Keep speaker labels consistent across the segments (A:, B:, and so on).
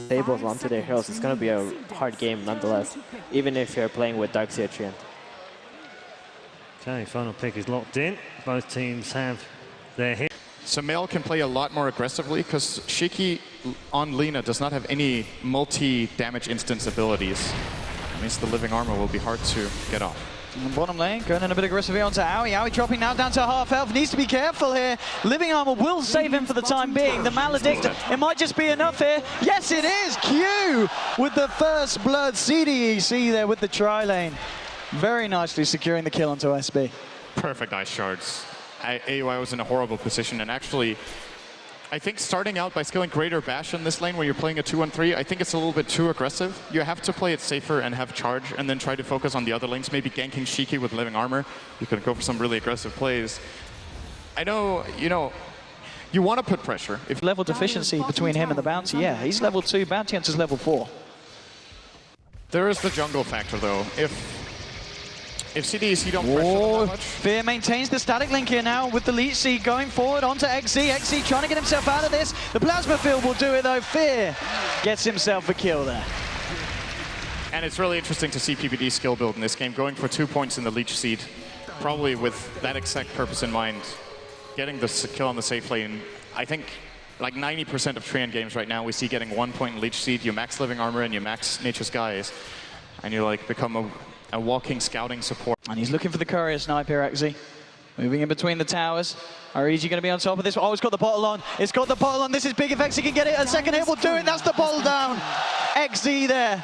A: the tables onto their heroes, it's going to be a hard game nonetheless, even if you're playing with Darkseer Treant.
B: Okay, final pick is locked in. Both teams have their hit.
C: Sumail can play a lot more aggressively because Shiki on Lina does not have any multi-damage instance abilities. That means the living armor will be hard to get off.
D: And bottom lane, going in a bit aggressively onto Aoi. Aoi dropping now down to half health. Needs to be careful here. Living armor will save him for the time being. The Maledict, it might just be enough here. Yes, it is. Q with the first blood. CDEC there with the tri-lane. Very nicely securing the kill onto SB.
C: Perfect ice shards. AUI was in a horrible position, and actually, I think starting out by skilling Greater Bash in this lane where you're playing a 2-on-3, I think it's a little bit too aggressive. You have to play it safer and have charge, and then try to focus on the other lanes, maybe ganking Shiki with living armor. You could go for some really aggressive plays. I know, you want to put pressure. If
D: level deficiency between him and the Bounty, yeah, he's level 2, Bounty Hunter's level 4.
C: There is the jungle factor, though. If CDEC don't pressure them that much.
D: Fear maintains the static link here now with the Leech Seed going forward onto XZ. XZ trying to get himself out of this. The Plasma Field will do it though. Fear gets himself a kill there.
C: And it's really interesting to see PPD's skill build in this game, going for 2 points in the Leech Seed, probably with that exact purpose in mind, getting the kill on the safe lane. I think like 90% of Treant games right now we see getting 1 point in Leech Seed, you max living armor and you max Nature's Skies, and you like become a walking scouting support.
D: And he's looking for the courier snipe here, XZ. Moving in between the towers. REG going to be on top of this. Oh, it's got the bottle on. It's got the bottle on. This is big if XZ can get it. A second hit will do it. That's the bottle down. XZ there.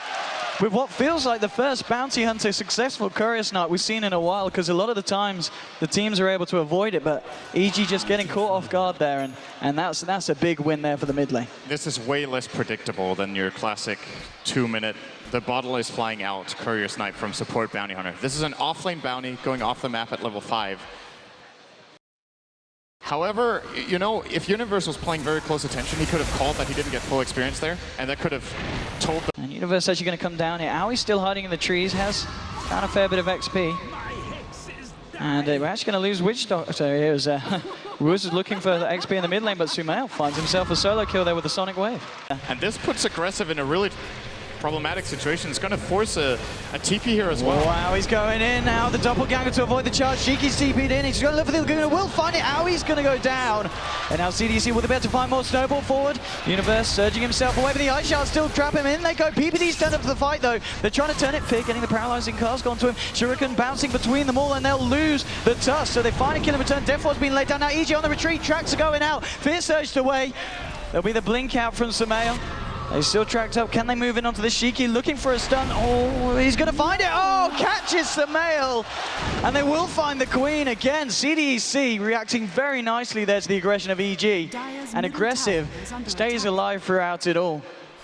D: With what feels like the first Bounty Hunter successful courier snipe we've seen in a while, because a lot of the times the teams are able to avoid it, but EG just getting caught off guard there, and that's a big win there for the mid lane.
C: This is way less predictable than your classic 2-minute, the bottle is flying out, courier snipe from support bounty hunter. This is an off-lane bounty going off the map at level 5. However, if Universe was playing very close attention, he could have called that he didn't get full experience there, and that could have told them.
D: And Universe actually going to come down here. Aui's still hiding in the trees, has found a fair bit of XP. And we're actually going to lose Witch Doctor. Here's Roos is looking for the XP in the mid lane, but Sumail finds himself a solo kill there with the Sonic Wave.
C: And this puts Aggressive in a really problematic situation. It's going to force a TP here as well.
D: Wow, he's going in now. The doppelganger to avoid the charge. Shiki's TP'd in. He's going to look for the Laguna. Will find it. Aui's going to go down. And now CDC will be able to find more snowball forward. Universe surging himself away, but the Ice Shard still trap him in. They go. PPD's turned up for the fight though. They're trying to turn it. Fear getting the paralyzing cast onto him. Shuriken bouncing between them all, and they'll lose the tusk. So they find a kill in return. Death Ward's been laid down. Now EG on the retreat. Tracks are going out. Fear surged away. There'll be the blink out from Sumail. They still tracked up. Can they move in onto the Shiki? Looking for a stun. Oh, he's going to find it. Oh, catches the Sumail. And they will find the Queen again. CDEC reacting very nicely there to the aggression of EG. And Aggressive stays alive throughout it all.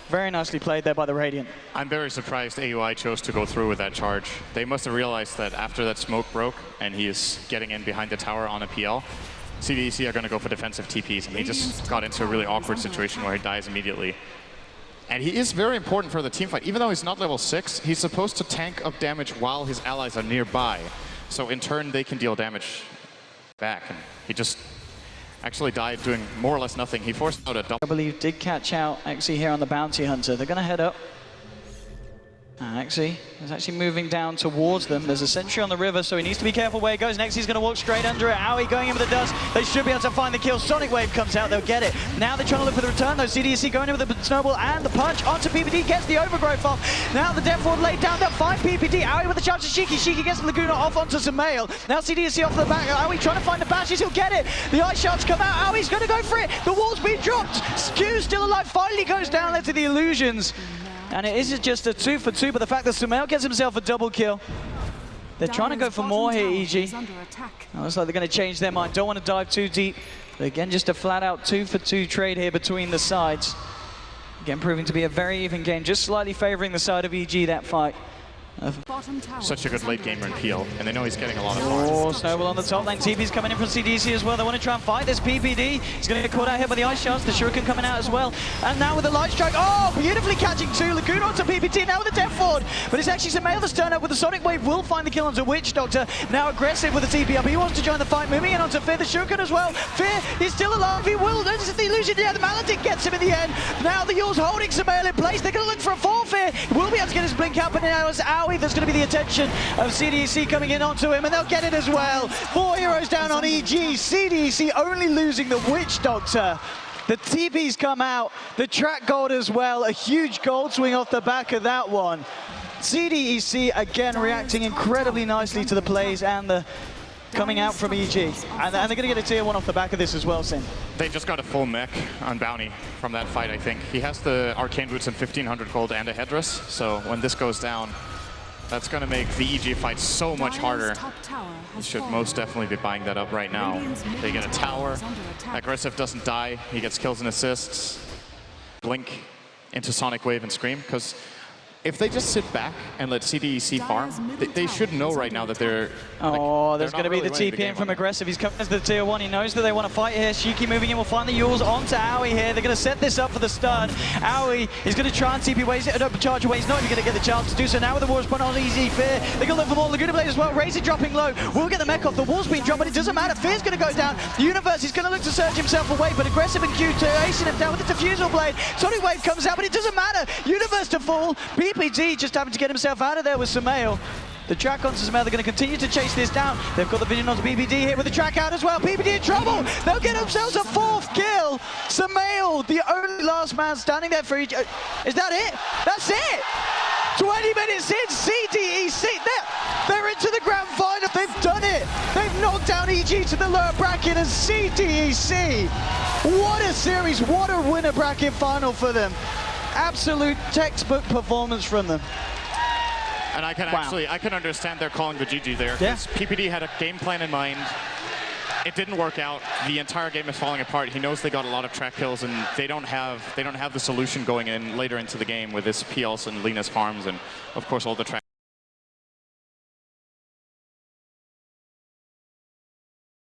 D: Very nicely played there by the Radiant.
C: I'm very surprised AUI chose to go through with that charge. They must have realized that after that smoke broke and he is getting in behind the tower on a PL, CDEC are going to go for defensive TPs. And he just got into a really awkward situation where he dies immediately. And he is very important for the team fight. Even though he's not level 6, he's supposed to tank up damage while his allies are nearby. So in turn, they can deal damage back. And he just actually died doing more or less nothing. He forced out a double.
D: I believe did catch out Exy here on the Bounty Hunter. They're going to head up. Exy is actually moving down towards them. There's a sentry on the river, so he needs to be careful where he goes. Next, he's going to walk straight under it. Aoi going in with the dust. They should be able to find the kill. Sonic Wave comes out. They'll get it. Now they're trying to look for the return, though. CDEC going in with the snowball and the punch onto PPD. Gets the overgrowth off. Now the Death Ward laid down. They'll find PPD. Aoi with the charge to Shiki. Shiki gets the Laguna off onto Sumail. Now CDEC off the back. Aoi trying to find the bashes. He'll get it. The Ice Shards come out. Aoi's going to go for it. The wall's been dropped. Q still alive. Finally goes down there to the Illusions. And it is just a 2 for 2, but the fact that Sumail gets himself a double kill. They're trying to go for more here, EG. It looks like they're going to change their mind. Don't want to dive too deep. But again, just a flat-out 2 for 2 trade here between the sides. Again, proving to be a very even game. Just slightly favoring the side of EG that fight.
C: such a good late gamer in PL, and they know he's getting a lot of farm.
D: Oh, Snowball on the top lane. TP's coming in from CDEC as well. They want to try and fight this PPD. He's going to get caught out here by the Ice Shards. The Shuriken coming out as well. And now with the Light Strike. Oh, beautifully catching two. Laguna onto PPT. Now with the Death Ward. But it's actually Samael that's turned up with the Sonic Wave. Will find the kill onto Witch Doctor. Now aggressive with the TP up. He wants to join the fight. Moving in onto Fear the Shuriken as well. Fear is still alive. He will. There's the illusion. Yeah, the Maladin gets him in the end. Now the Yule's holding Samael in place. They're going to look for a fall. Fear will be able to get his blink out. But now it's Owie that's going to be the attention of CDEC coming in onto him, and they'll get it as well. 4 heroes down on EG. CDEC only losing the Witch Doctor. The TP's come out, the track gold as well. A huge gold swing off the back of that one. CDEC again reacting incredibly nicely to the plays and the coming out from EG. And they're going to get a tier 1 off the back of this as well, Sin.
C: They just got a full mech on Bounty from that fight, I think. He has the Arcane Boots and 1500 gold and a headdress, so when this goes down, that's going to make the EG fight so much harder. He should most definitely be buying that up right now. They get a tower. Aggressive doesn't die. He gets kills and assists. Blink into Sonic Wave and Scream, because if they just sit back and let CDEC farm, they should know right now that they're...
D: Oh, there's going to be the TP in from Aggressive. He's coming as the tier 1. He knows that they want to fight here. Shiki moving in. We'll find the Yules onto Owie here. They're going to set this up for the stun. Owie is going to try and TP ways, charge away. He's not even going to get the chance to do so. Now with the War Spawn on Easy Fear. They're going to look for more Laguna Blade as well. Razor dropping low. We'll get the mech off. The wall's being dropped, but it doesn't matter. Fear's going to go down. The Universe is going to look to surge himself away, but Aggressive and Q2 acing him down with the Diffusal Blade. Sonic Wave comes out, but it doesn't matter. Universe to fall. PPG just having to get himself out of there with Samael. The track onto Samael, they're going to continue to chase this down. They've got the vision onto PPD here with the track out as well. PPD in trouble. They'll get themselves a 4th kill. Samael, the only last man standing there for each. Is that it? That's it. 20 minutes in, CDEC, they're into the grand final. They've done it. They've knocked down EG to the lower bracket, and CDEC. What a series, what a winner bracket final for them. Absolute textbook performance from them.
C: And I can I can understand they're calling the GG there, because PPD had a game plan in mind. It didn't work out. The entire game is falling apart. He knows they got a lot of track kills, and they don't have the solution going in later into the game with this PLs and Lena's farms, and of course all the track